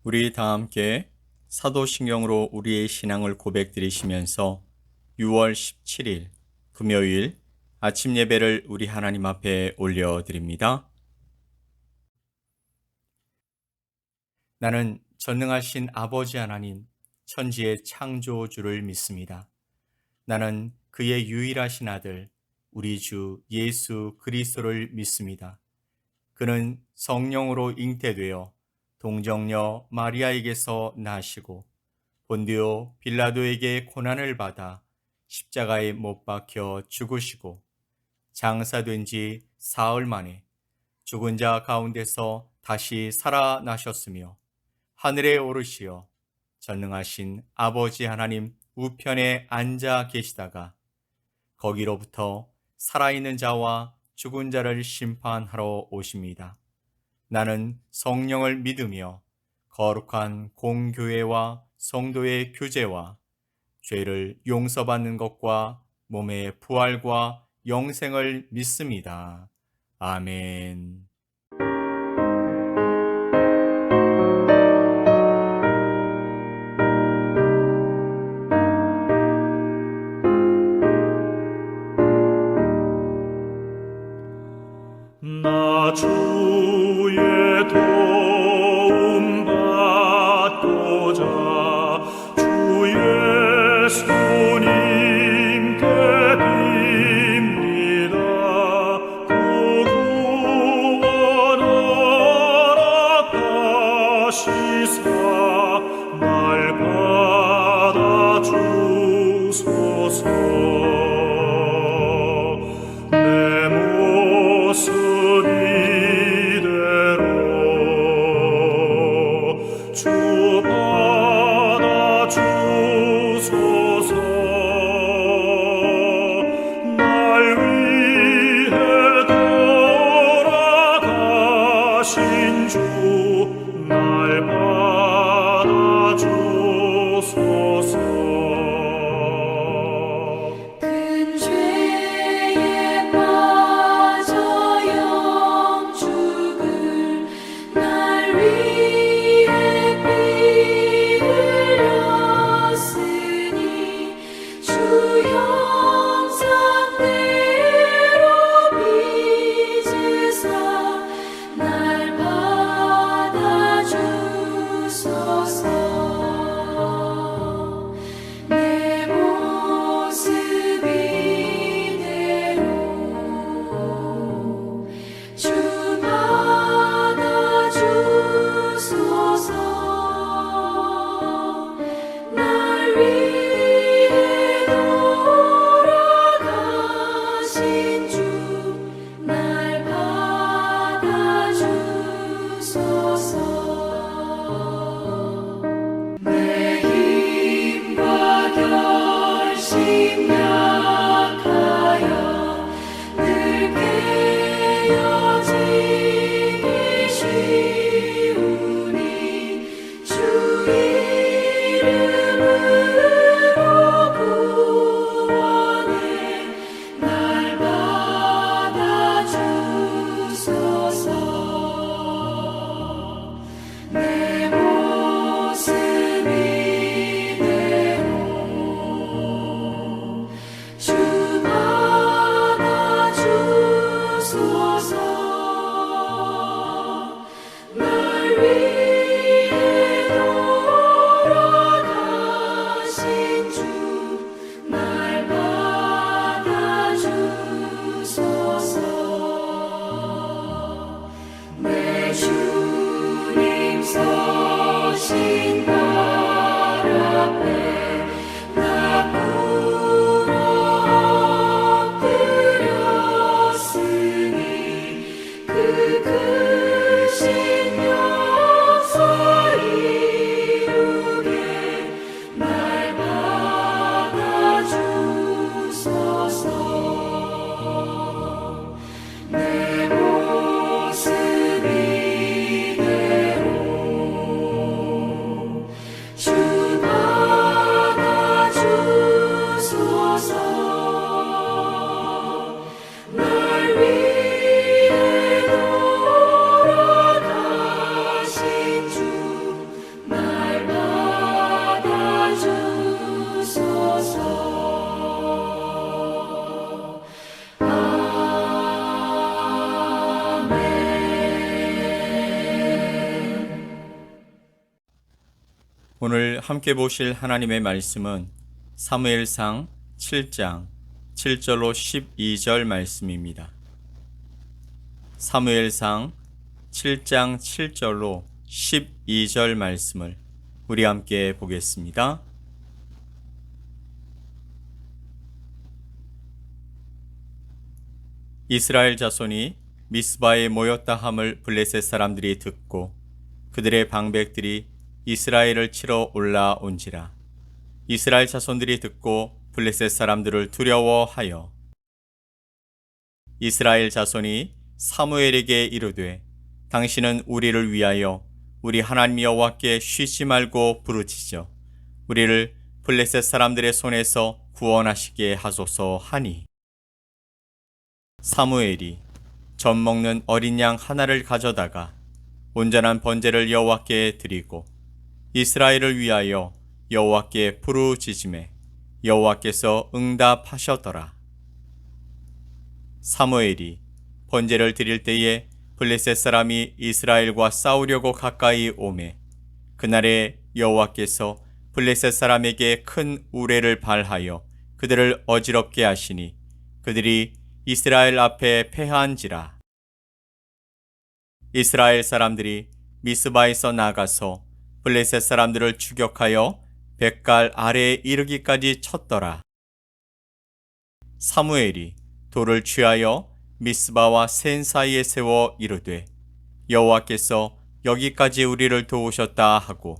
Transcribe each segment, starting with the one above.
우리 다 함께 사도신경으로 우리의 신앙을 고백드리시면서 6월 17일 금요일 아침 예배를 우리 하나님 앞에 올려드립니다. 나는 전능하신 아버지 하나님, 천지의 창조주를 믿습니다. 나는 그의 유일하신 아들, 우리 주 예수 그리스도를 믿습니다. 그는 성령으로 잉태되어 동정녀 마리아에게서 나시고 본디오 빌라도에게 고난을 받아 십자가에 못 박혀 죽으시고 장사된 지 사흘 만에 죽은 자 가운데서 다시 살아나셨으며 하늘에 오르시어 전능하신 아버지 하나님 우편에 앉아 계시다가 거기로부터 살아있는 자와 죽은 자를 심판하러 오십니다. 나는 성령을 믿으며 거룩한 공교회와 성도의 교제와 죄를 용서받는 것과 몸의 부활과 영생을 믿습니다. 아멘. 나 주의 도움 받고자 주 예수님께 빕니다. 그 구원 허락하시사 날 받아 주소서. 내 모습 이대로 주 받아 주소서. 날 위해 돌아가신 주 날 받아 주소서. 큰 죄에 빠져 영죽을 날 위해 피 흘렸으니 주 형상대로 빚으사 날 받아 주소서. 오늘 함께 보실 하나님의 말씀은 사무엘상 7장 7절로 12절 말씀입니다. 사무엘상 7장 7절로 12절 말씀을 우리 함께 보겠습니다. 이스라엘 자손이 미스바에 모였다 함을 블레셋 사람들이 듣고 그들의 방백들이 이스라엘을 치러 올라온지라. 이스라엘 자손들이 듣고 블레셋 사람들을 두려워하여 이스라엘 자손이 사무엘에게 이르되 당신은 우리를 위하여 우리 하나님 여호와께 쉬지 말고 부르짖어 우리를 블레셋 사람들의 손에서 구원하시게 하소서 하니, 사무엘이 젖 먹는 어린 양 하나를 가져다가 온전한 번제를 여호와께 드리고 이스라엘을 위하여 여호와께 부르짖음에 여호와께서 응답하셨더라. 사무엘이 번제를 드릴 때에 블레셋 사람이 이스라엘과 싸우려고 가까이 오매 그날에 여호와께서 블레셋 사람에게 큰 우레를 발하여 그들을 어지럽게 하시니 그들이 이스라엘 앞에 패한지라. 이스라엘 사람들이 미스바에서 나가서 블레셋 사람들을 추격하여 벳갈 아래에 이르기까지 쳤더라. 사무엘이 돌을 취하여 미스바와 센 사이에 세워 이르되 여호와께서 여기까지 우리를 도우셨다 하고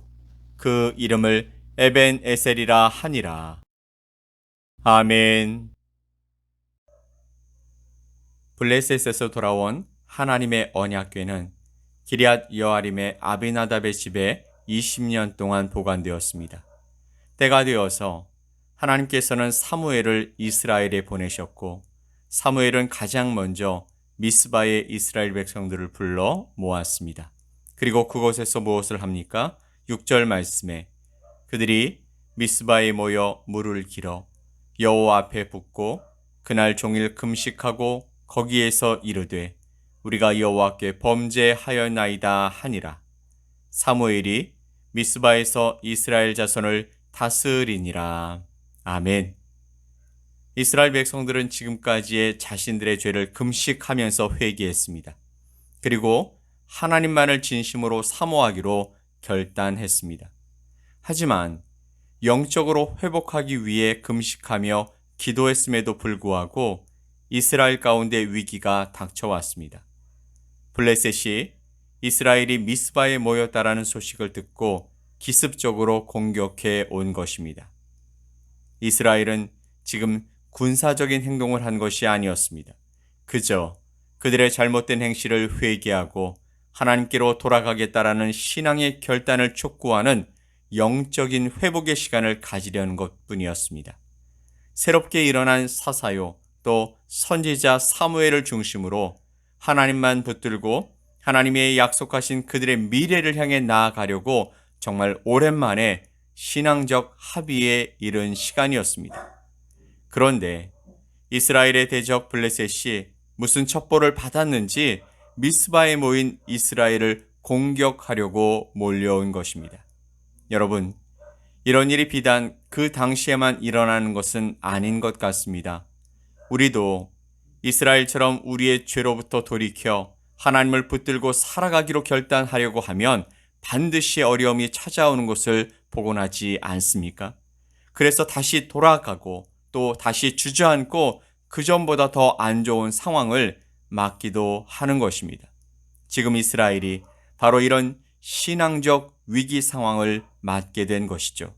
그 이름을 에벤 에셀이라 하니라. 아멘. 블레셋에서 돌아온 하나님의 언약궤는 기럇 여아림의 아비나답의 집에 20년 동안 보관되었습니다. 때가 되어서 하나님께서는 사무엘을 이스라엘에 보내셨고 사무엘은 가장 먼저 미스바의 이스라엘 백성들을 불러 모았습니다. 그리고 그곳에서 무엇을 합니까? 6절 말씀에 그들이 미스바에 모여 물을 길어 여호와 앞에 붓고 그날 종일 금식하고 거기에서 이르되 우리가 여호와께 범죄하였나이다 하니라. 사무엘이 미스바에서 이스라엘 자손을 다스리니라. 아멘. 이스라엘 백성들은 지금까지의 자신들의 죄를 금식하면서 회개했습니다. 그리고 하나님만을 진심으로 사모하기로 결단했습니다. 하지만 영적으로 회복하기 위해 금식하며 기도했음에도 불구하고 이스라엘 가운데 위기가 닥쳐왔습니다. 블레셋이 이스라엘이 미스바에 모였다라는 소식을 듣고 기습적으로 공격해 온 것입니다. 이스라엘은 지금 군사적인 행동을 한 것이 아니었습니다. 그저 그들의 잘못된 행실을 회개하고 하나님께로 돌아가겠다라는 신앙의 결단을 촉구하는 영적인 회복의 시간을 가지려는 것뿐이었습니다. 새롭게 일어난 사사요 또 선지자 사무엘을 중심으로 하나님만 붙들고 하나님의 약속하신 그들의 미래를 향해 나아가려고 정말 오랜만에 신앙적 합의에 이른 시간이었습니다. 그런데 이스라엘의 대적 블레셋이 무슨 첩보를 받았는지 미스바에 모인 이스라엘을 공격하려고 몰려온 것입니다. 여러분, 이런 일이 비단 그 당시에만 일어나는 것은 아닌 것 같습니다. 우리도 이스라엘처럼 우리의 죄로부터 돌이켜 하나님을 붙들고 살아가기로 결단하려고 하면 반드시 어려움이 찾아오는 것을 보곤 하지 않습니까? 그래서 다시 돌아가고 또 다시 주저앉고 그전보다 더 안 좋은 상황을 맞기도 하는 것입니다. 지금 이스라엘이 바로 이런 신앙적 위기 상황을 맞게 된 것이죠.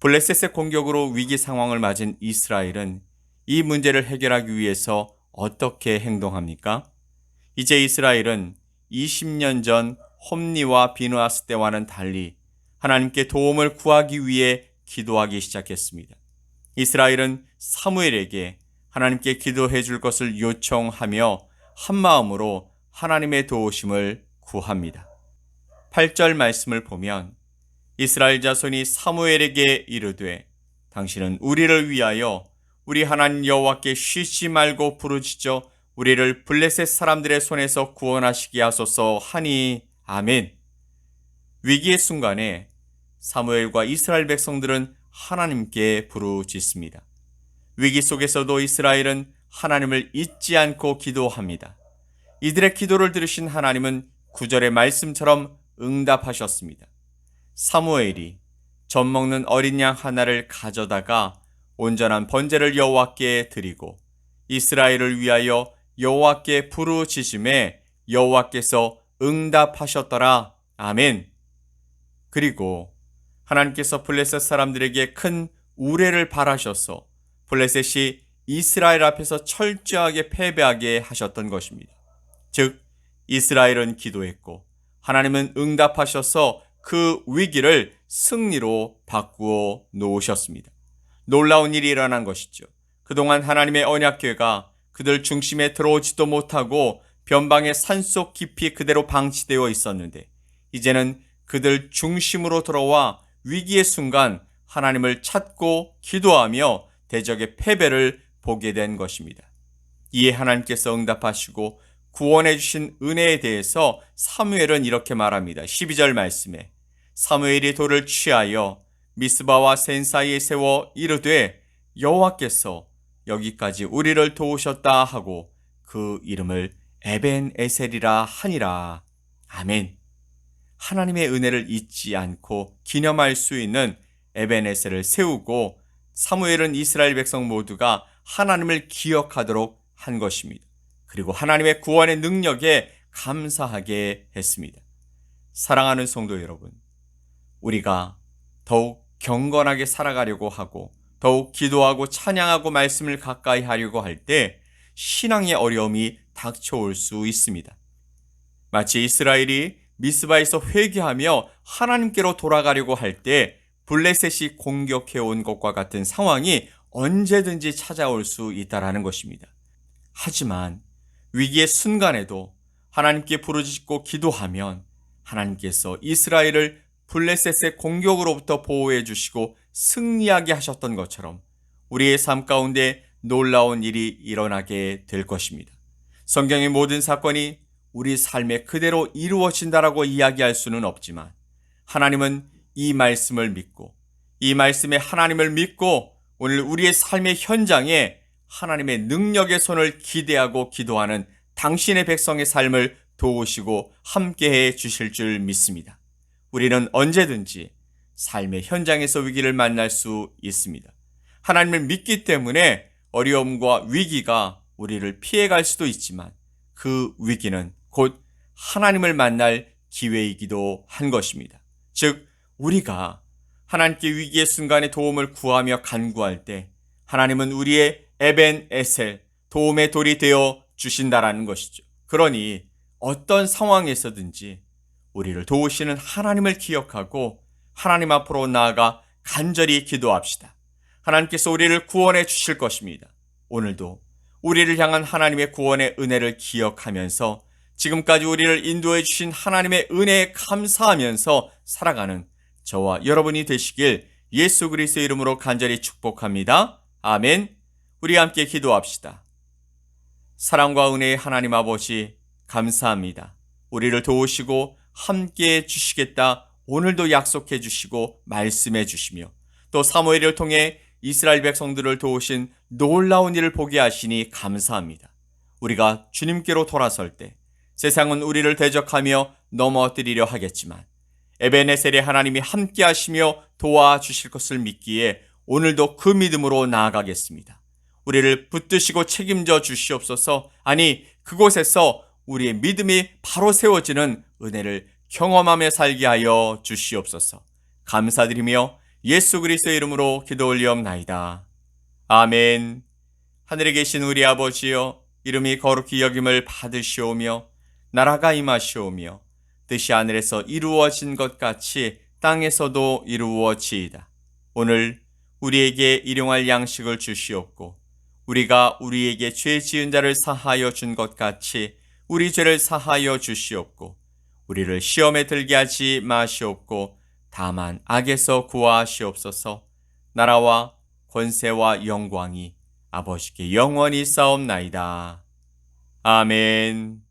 블레셋의 공격으로 위기 상황을 맞은 이스라엘은 이 문제를 해결하기 위해서 어떻게 행동합니까? 이제 이스라엘은 20년 전 홈리와 비느하스 때와는 달리 하나님께 도움을 구하기 위해 기도하기 시작했습니다. 이스라엘은 사무엘에게 하나님께 기도해 줄 것을 요청하며 한마음으로 하나님의 도우심을 구합니다. 8절 말씀을 보면 이스라엘 자손이 사무엘에게 이르되 당신은 우리를 위하여 우리 하나님 여호와께 쉬지 말고 부르짖어 우리를 블레셋 사람들의 손에서 구원하시게 하소서 하니. 아멘. 위기의 순간에 사무엘과 이스라엘 백성들은 하나님께 부르짖습니다. 위기 속에서도 이스라엘은 하나님을 잊지 않고 기도합니다. 이들의 기도를 들으신 하나님은 9절의 말씀처럼 응답하셨습니다. 사무엘이 젖 먹는 어린 양 하나를 가져다가 온전한 번제를 여호와께 드리고 이스라엘을 위하여 여호와께 부르짖음에 여호와께서 응답하셨더라. 아멘. 그리고 하나님께서 블레셋 사람들에게 큰 우레를 발하셔서 블레셋이 이스라엘 앞에서 철저하게 패배하게 하셨던 것입니다. 즉 이스라엘은 기도했고 하나님은 응답하셔서 그 위기를 승리로 바꾸어 놓으셨습니다. 놀라운 일이 일어난 것이죠. 그동안 하나님의 언약궤가 그들 중심에 들어오지도 못하고 변방의 산속 깊이 그대로 방치되어 있었는데 이제는 그들 중심으로 들어와 위기의 순간 하나님을 찾고 기도하며 대적의 패배를 보게 된 것입니다. 이에 하나님께서 응답하시고 구원해 주신 은혜에 대해서 사무엘은 이렇게 말합니다. 12절 말씀에 사무엘이 돌을 취하여 미스바와 센 사이에 세워 이르되 여호와께서 여기까지 우리를 도우셨다 하고 그 이름을 에벤에셀이라 하니라. 아멘. 하나님의 은혜를 잊지 않고 기념할 수 있는 에벤에셀을 세우고 사무엘은 이스라엘 백성 모두가 하나님을 기억하도록 한 것입니다. 그리고 하나님의 구원의 능력에 감사하게 했습니다. 사랑하는 성도 여러분, 우리가 더욱 경건하게 살아가려고 하고 더욱 기도하고 찬양하고 말씀을 가까이 하려고 할 때 신앙의 어려움이 닥쳐올 수 있습니다. 마치 이스라엘이 미스바에서 회개하며 하나님께로 돌아가려고 할 때 블레셋이 공격해온 것과 같은 상황이 언제든지 찾아올 수 있다라는 것입니다. 하지만 위기의 순간에도 하나님께 부르짖고 기도하면 하나님께서 이스라엘을 블레셋의 공격으로부터 보호해 주시고 승리하게 하셨던 것처럼 우리의 삶 가운데 놀라운 일이 일어나게 될 것입니다. 성경의 모든 사건이 우리 삶에 그대로 이루어진다라고 이야기할 수는 없지만 하나님은 이 말씀을 믿고 이 말씀에 하나님을 믿고 오늘 우리의 삶의 현장에 하나님의 능력의 손을 기대하고 기도하는 당신의 백성의 삶을 도우시고 함께해 주실 줄 믿습니다. 우리는 언제든지 삶의 현장에서 위기를 만날 수 있습니다. 하나님을 믿기 때문에 어려움과 위기가 우리를 피해갈 수도 있지만 그 위기는 곧 하나님을 만날 기회이기도 한 것입니다. 즉 우리가 하나님께 위기의 순간에 도움을 구하며 간구할 때 하나님은 우리의 에벤에셀, 도움의 돌이 되어 주신다라는 것이죠. 그러니 어떤 상황에서든지 우리를 도우시는 하나님을 기억하고 하나님 앞으로 나아가 간절히 기도합시다. 하나님께서 우리를 구원해 주실 것입니다. 오늘도 우리를 향한 하나님의 구원의 은혜를 기억하면서 지금까지 우리를 인도해 주신 하나님의 은혜에 감사하면서 살아가는 저와 여러분이 되시길 예수 그리스도의 이름으로 간절히 축복합니다. 아멘. 우리 함께 기도합시다. 사랑과 은혜의 하나님 아버지 감사합니다. 우리를 도우시고 함께해 주시겠다 오늘도 약속해 주시고 말씀해 주시며 또 사무엘을 통해 이스라엘 백성들을 도우신 놀라운 일을 보게 하시니 감사합니다. 우리가 주님께로 돌아설 때 세상은 우리를 대적하며 넘어뜨리려 하겠지만 에벤에셀의 하나님이 함께 하시며 도와주실 것을 믿기에 오늘도 그 믿음으로 나아가겠습니다. 우리를 붙드시고 책임져 주시옵소서. 아니 그곳에서 우리의 믿음이 바로 세워지는 은혜를 경험하며 살게 하여 주시옵소서. 감사드리며 예수 그리스도의 이름으로 기도 올리옵나이다. 아멘. 하늘에 계신 우리 아버지여, 이름이 거룩히 여김을 받으시오며 나라가 임하시오며 뜻이 하늘에서 이루어진 것 같이 땅에서도 이루어지이다. 오늘 우리에게 일용할 양식을 주시옵고 우리가 우리에게 죄 지은 자를 사하여 준 것 같이 우리 죄를 사하여 주시옵고 우리를 시험에 들게 하지 마시옵고 다만 악에서 구하시옵소서. 나라와 권세와 영광이 아버지께 영원히 싸움나이다. 아멘.